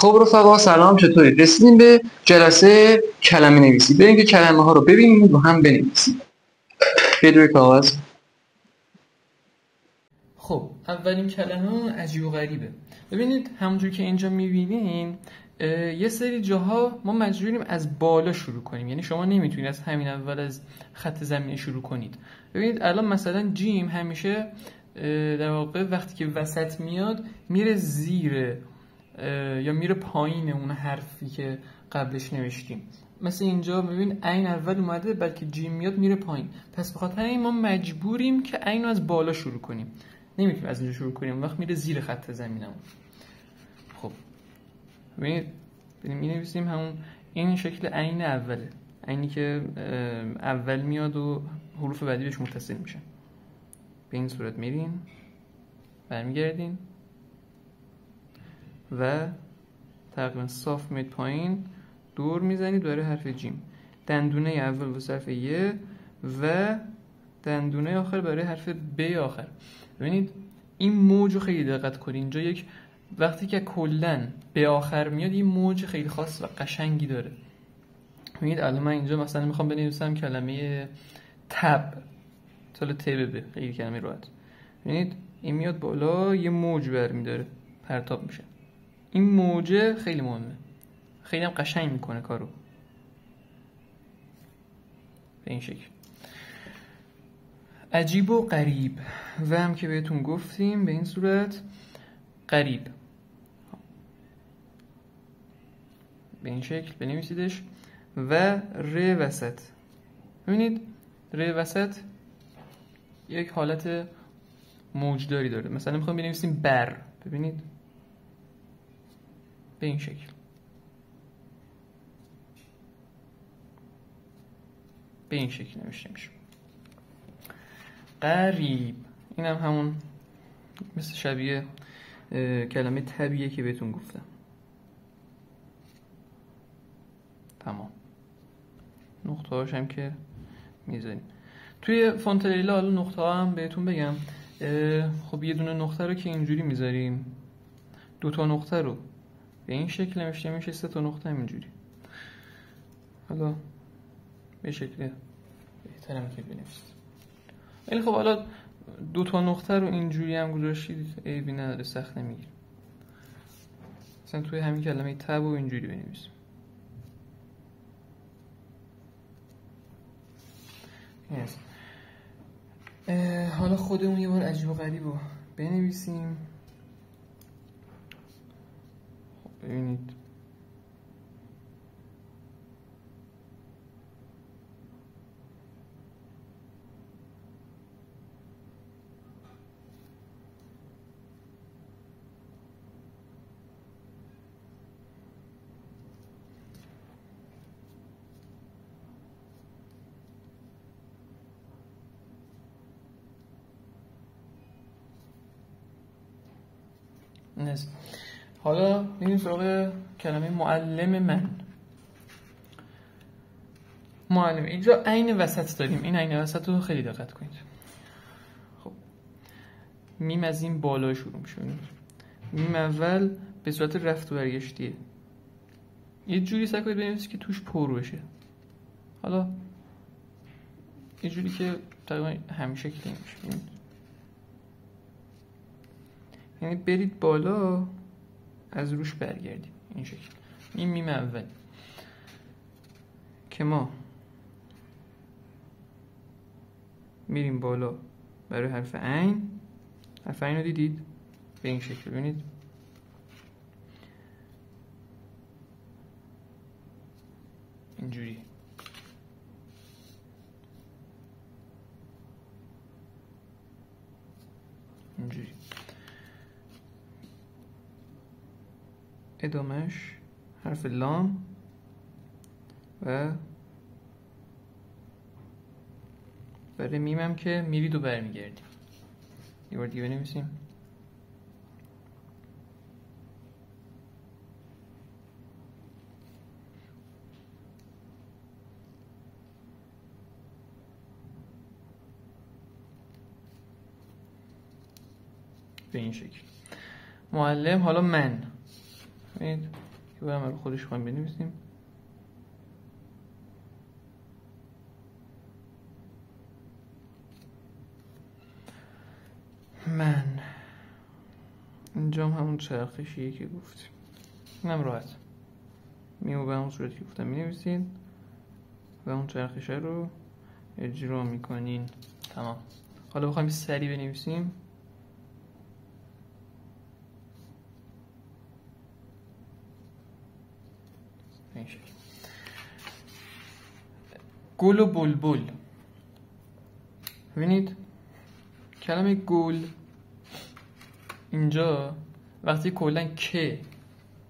خب رفقا سلام، چطورید؟ رسیدیم به جلسه کلمه نویسی. بریم که کلمه ها رو ببینیم و هم بنویسیم. برید روی کاغذ. خب اولین کلمه عجیب و غریبه. ببینید همونجور که اینجا میبینین یه سری جاها ما مجبوریم از بالا شروع کنیم، یعنی شما نمیتونید از همین اول از خط زمینی شروع کنید. ببینید الان مثلا جیم همیشه در واقع وقتی که وسط میاد میره زیر یا میره پایین اون حرفی که قبلش نوشتیم. مثل اینجا ببین عین اول اومده بلکه جیم میاد میره پایین، پس به خاطر این ما مجبوریم که عین رو از بالا شروع کنیم، نمیتونیم از اینجا شروع کنیم، اون وقت میره زیر خط زمینمون. خب ببینید می‌نویسیم همون این شکل عین اوله، عینی که اول میاد و حروف بعدی بهش متصل میشن. به این صورت میرین، برمیگردین و تقریبا صاف میاد پایین، دور میزنید برای حرف جیم، دندونه اول واسه حرف ی و دندونه آخر برای حرف ب آخر. ببینید این موج رو خیلی دقت کنید، اینجا یک وقتی که کلن به آخر میاد این موج خیلی خاص و قشنگی داره. ببینید الان من اینجا مثلا میخوام بنویسم کلمه تب، سال ت به خیلی کلمه راحت. ببینید این میاد بالا یه موج برمیداره، پرتاب میشه. این موجه خیلی مهمه، خیلی هم قشنگ میکنه کارو. به این شکل عجیب و غریب و هم که بهتون گفتیم به این صورت غریب. به این شکل بنویسیدش و ر وسط. ببینید ر وسط یک حالت موجداری داره، مثلا میخوام بنویسیم بر، ببینید به این شکل. به این شکل نوشته میشه. غریب این هم همون مثل شبیه کلمه طبیعیه که بهتون گفتم. تمام. نقطه هاش هم که میذاریم توی فونت لیلا. حالا نقطه ها هم بهتون بگم، خب یه دونه نقطه رو که اینجوری میذاریم، دو تا نقطه رو به این شکل نوشته میشه، سه تا نقطه هم اینجوری. حالا به شکل بهترم که بنویسید. ولی خب حالا دو تا نقطه رو اینجوری هم گذاشتید عیبی نداره، سخت نمیگیره. مثلا توی همین کلمه تب و اینجوری بنویسیم. حالا خودمون یه بار عجیب و غریب رو بنویسیم. خب ببینید نیست. حالا میریم سراغ کلمه معلم من. معلم اینجا عین وسط داریم، این عین وسط رو خیلی دقت کنید. خب میم از این بالا شروع میشه. میم اول به صورت رفت و برگشتیه، یه جوری سعی کنید بنویسید که توش پر بشه. حالا یه جوری که تقریبا همین شکلی میشه، یعنی برید بالا از روش برگردید این شکل. این میم اول که ما میریم بالا برای حرف عین. حرف عین رو دیدید به این شکل، ببینید اینجوری. اینجوری ادامهش حرف لام و برای میمم که میرید و برمیگردیم. یه بار دیگه بنویسیم. به این شکل. معلم. حالا من، ببینید که باید رو خودش خواهیم بنویسیم. من اینجا همون چرخشیه که گفتیم، اینم راحت میو به اون صورتی گفتم مینویسید و اون چرخشه رو اجرا میکنین. تمام. حالا بخوایم سریع بنویسیم، این شکل. گل و بلبل. ببینید کلمه گل اینجا وقتی کلا که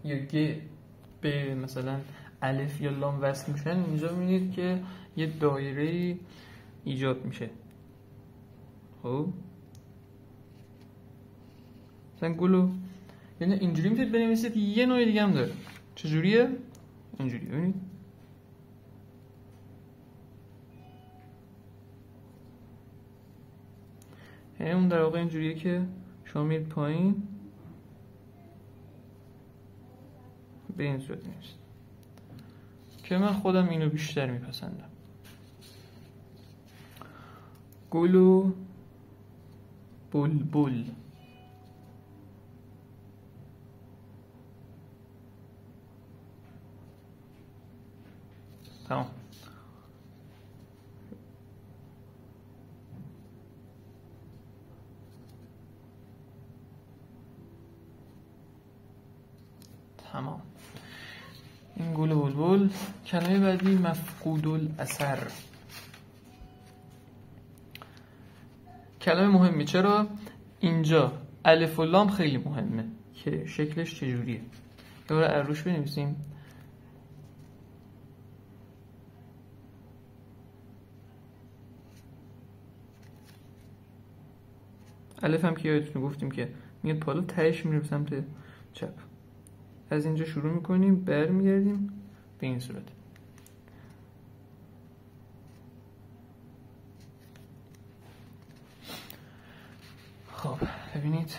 یا گ به مثلا الف یا لام وصل میشن، اینجا میبینید که یه دایره ایجاد میشه. خب مثلا گلو یعنی اینجوری میتونید بنویسید. یه نوع دیگه هم داره. چجوریه؟ اینجوری. ببینید یعنی اون در واقع اینجوریه که شما میرید پایین به این صورت می‌نویسید که من خودم اینو بیشتر میپسندم. گل و بلبل. تمام. تمام. این گل و بلبل. کلمه بعدی مفقود الاثر. کلمه مهمی. چرا؟ اینجا الف و لام خیلی مهمه که شکلش چجوریه. یه بار روش بنویسیم. الف هم که یادتون گفتیم که میاد بالا، تهش میره به سمت چپ. از اینجا شروع میکنیم، برمیگردیم به این صورت. خب ببینید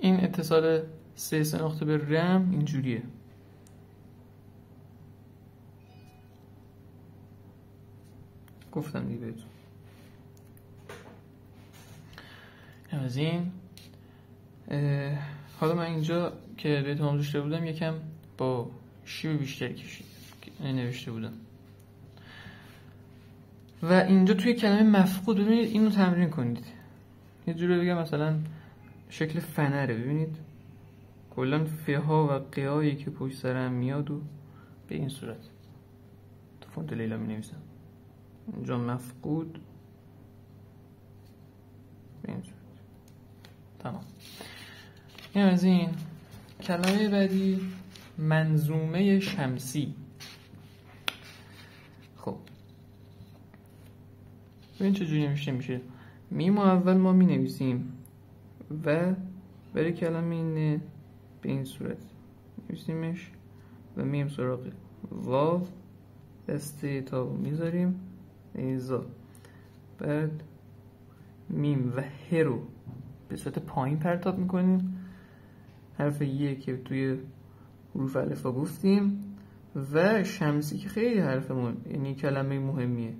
این اتصال سه نقطه به رم اینجوریه. گفتم دیگه بهتون. از این حالا من اینجا که بهتون آموزش داده بودم یکم با شیوه بیشتری نوشته بودم. و اینجا توی کلمه مفقود ببینید اینو تمرین کنید. یه جوری بگم مثلا شکل فنره. ببینید کلا فها و قیایی که پشت سرم میاد و به این صورت تو فونت لیلا می نویسم. اینجا مفقود به این صورت. تمام. این از این. کلمه بعدی منظومه شمسی. خب ببین چجوری نوشته میشه. میم اول ما می نویسیم و برای کلمه اینه به این صورت نویسیمش و میم سراغ واو دسته تا میذاریم ایزا، بعد میم و ه رو به صورت پایین پرتاب میکنیم. حرف یه که توی حروف الفا گفتیم و شمسی که خیلی حرف مهم، یعنی کلمه مهمیه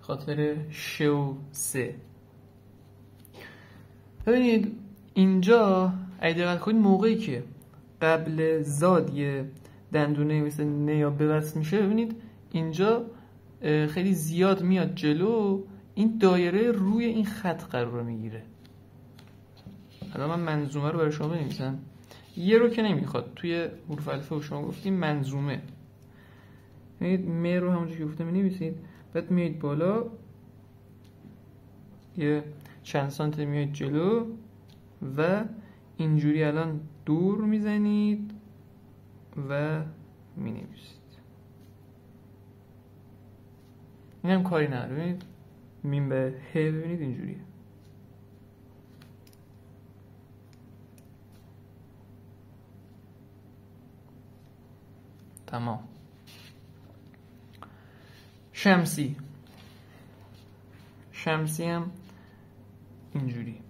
خاطر ش و سه. ببینید اینجا اگه دقت کنید موقعی که قبل زاد یه دندونه مثل نه یا بوصل میشه، ببینید اینجا خیلی زیاد میاد جلو، این دایره روی این خط قرار میگیره. الان من منظومه رو برای شما بنویسم. یه رو که نمیخواد، توی حروف الفا شما گفتیم منظومه. ببینید م رو همونجوری که گفتم می‌نویسید، بعد میاد بالا یه چند سانتی میاد جلو و اینجوری الان دور میزنید و مینویسید. این هم کاری نداره. ببینید میم به ه ببینید اینجوریه. تمام. شمسی هم اینجوری.